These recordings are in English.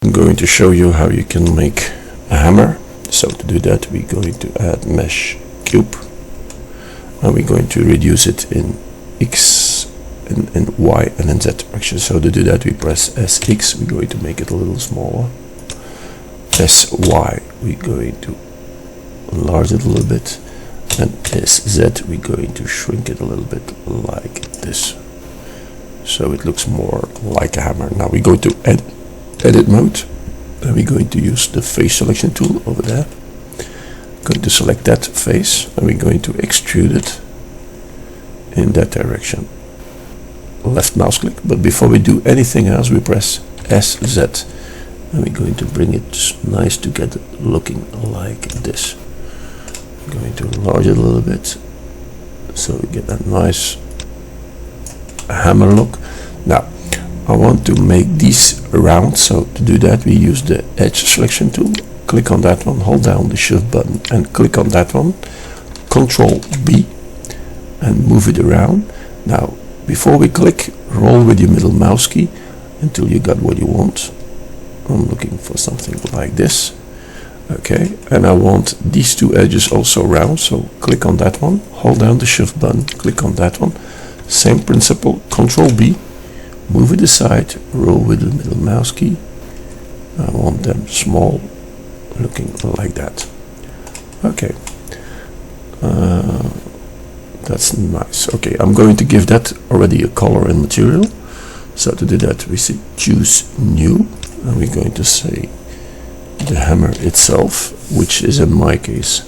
I'm going to show you how you can make a hammer. So to do that, we're going to add mesh cube, and we're going to reduce it in X, in Y, and in Z direction. So to do that, we press SX, we're going to make it a little smaller. SY, we're going to enlarge it a little bit, and SZ, we're going to shrink it a little bit like this, so it looks more like a hammer. Now we go to edit mode, and we're going to use the face selection tool over there. Going to select that face, and we're going to extrude it in that direction. Left mouse click, but before we do anything else, we press SZ, and we're going to bring it nice to get it looking like this. I'm going to enlarge it a little bit so we get that nice hammer look. Now I want to make these round, so to do that we use the edge selection tool. Click on that one, hold down the shift button and click on that one, Control B, and move it around. Now before we click, roll with your middle mouse key until you got what you want. I'm looking for something like this. Okay, and I want these two edges also round, so click on that one, hold down the shift button, click on that one, same principle, Control B, move it aside, roll with the middle mouse key. I want them small, looking like that. Okay, that's nice. Okay, I'm going to give that already a color and material. So to do that, we say choose new, and we're going to say the hammer itself, which is in my case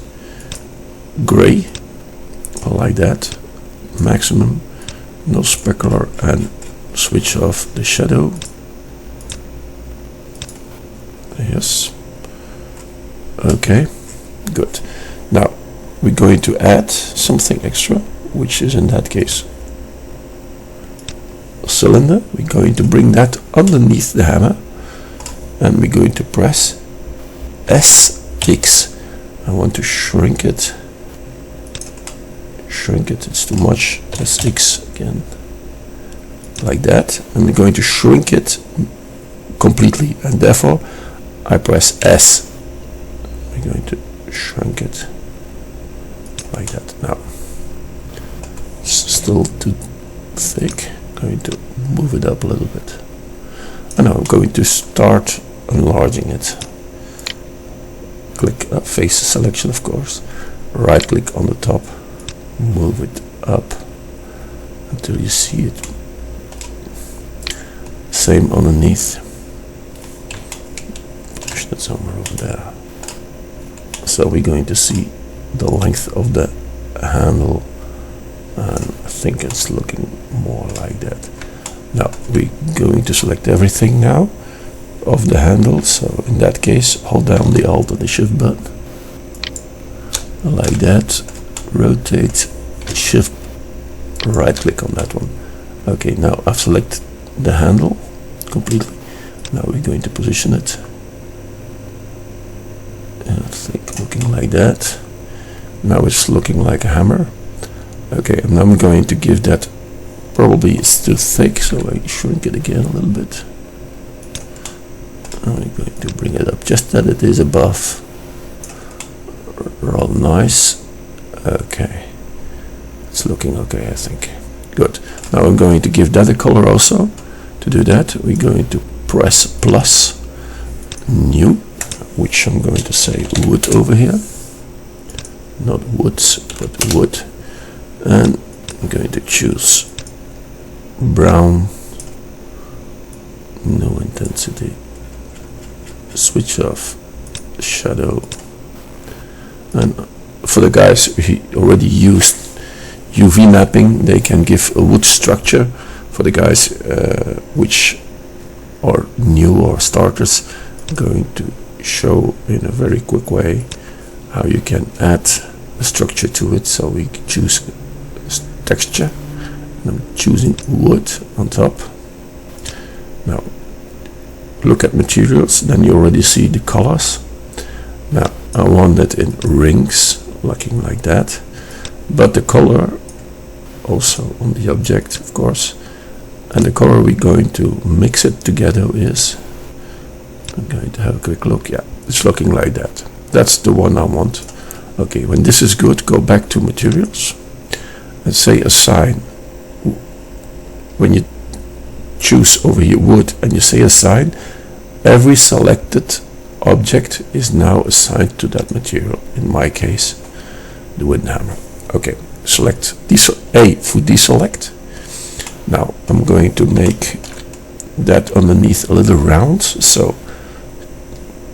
gray, like that, maximum, no specular, and switch off the shadow. Yes, okay, good. Now we're going to add something extra, which is in that case a cylinder. We're going to bring that underneath the hammer, and we're going to press SX. I want to shrink it, it's too much. SX again, like that, and we're going to shrink it completely, and therefore I press S. We're going to shrink it like that. Now it's still too thick, going to move it up a little bit, and now I'm going to start enlarging it. Click face selection, of course, right click on the top, move it up until you see it. Same underneath, push that somewhere over there. So we're going to see the length of the handle, and I think it's looking more like that. Now we're going to select everything now of the handle, so in that case hold down the Alt and the Shift button, like that, rotate, Shift, right click on that one. Okay, now I've selected the handle completely. Now we're going to position it, and I think looking like that. Now it's looking like a hammer. Okay, and I'm going to give that, probably it's too thick, so I shrink it again a little bit. I'm going to bring it up just that it is above. Rather nice. Okay, it's looking okay, I think. Good. Now I'm going to give that a color also. To do that, we're going to press plus new, which I'm going to say wood over here. Not woods, but wood. And I'm going to choose brown, no intensity. Switch off shadow, and for the guys who already used UV mapping, they can give a wood structure. For the guys which are new or starters, I'm going to show in a very quick way how you can add a structure to it. So we choose texture, and I'm choosing wood on top. Now look at materials, then you already see the colors. Now I want that in rings, looking like that, but the color also on the object, of course, and the color we're going to mix it together is I'm going to have a quick look. Yeah, it's looking like that. That's the one I want. Okay, when this is good, go back to materials and say assign. When you choose over here wood and you say assign, every selected object is now assigned to that material. In my case, the wooden hammer. Okay, select A for deselect. Now I'm going to make that underneath a little round, so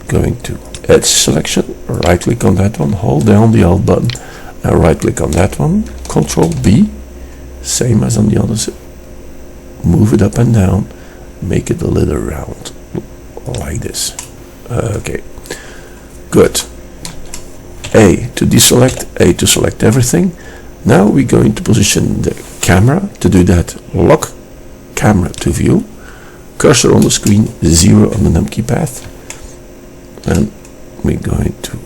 going to edge selection, right click on that one, hold down the Alt button and right click on that one, Control B, same as on the other side, move it up and down, make it a little round like this. Okay, good. A to deselect, A to select everything. Now we're going to position the camera. To do that, lock camera to view, cursor on the screen, 0 on the num keypad, and we're going to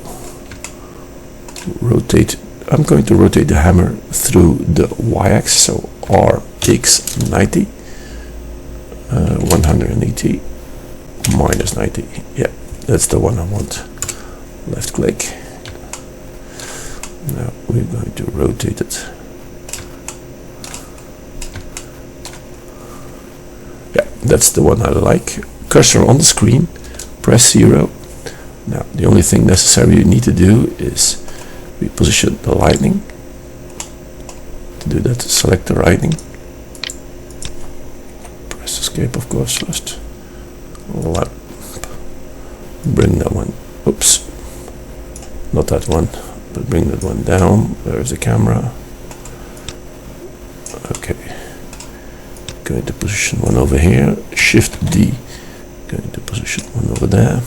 rotate. I'm going to rotate the hammer through the y-axis, so RX 90, 180 minus 90. Yeah, that's the one I want. Left click. Now we're going to rotate it. Yeah, that's the one I like. Cursor on the screen, press 0. Now the only thing necessary you need to do is reposition the lightning. To do that, select the lightning. Press escape, of course, first. Lamp. Bring that one. Oops. Not that one. But bring that one down. There's the camera. Okay. Going to position one over here. Shift D. Going to position one over there.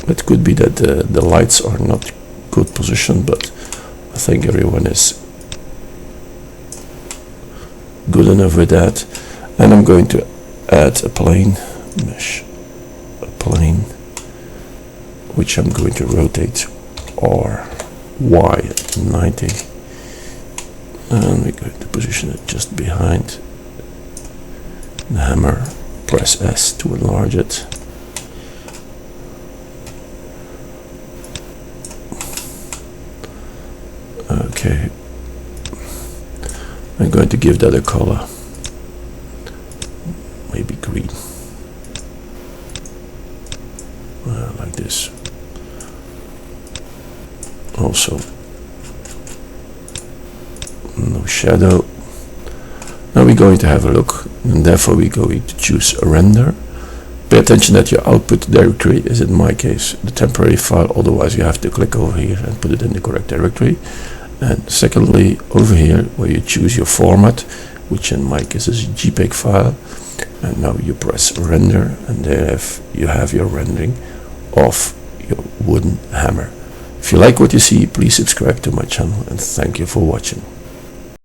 It could be that the lights are not good position, but I think everyone is good enough with that. And I'm going to add a plane mesh, a plane, which I'm going to rotate Y90, and we're going to position it just behind the hammer. Press S to enlarge it. Okay, I'm going to give that a color, maybe green, like this. Also, no shadow. Now we're going to have a look, and therefore we're going to choose a render. Pay attention that your output directory is, in my case, the temporary file, otherwise you have to click over here and put it in the correct directory. And secondly, over here where you choose your format, which in my case is a JPEG file, and now you press render, and there you have your rendering of your wooden hammer. If you like what you see, please subscribe to my channel, and thank you for watching.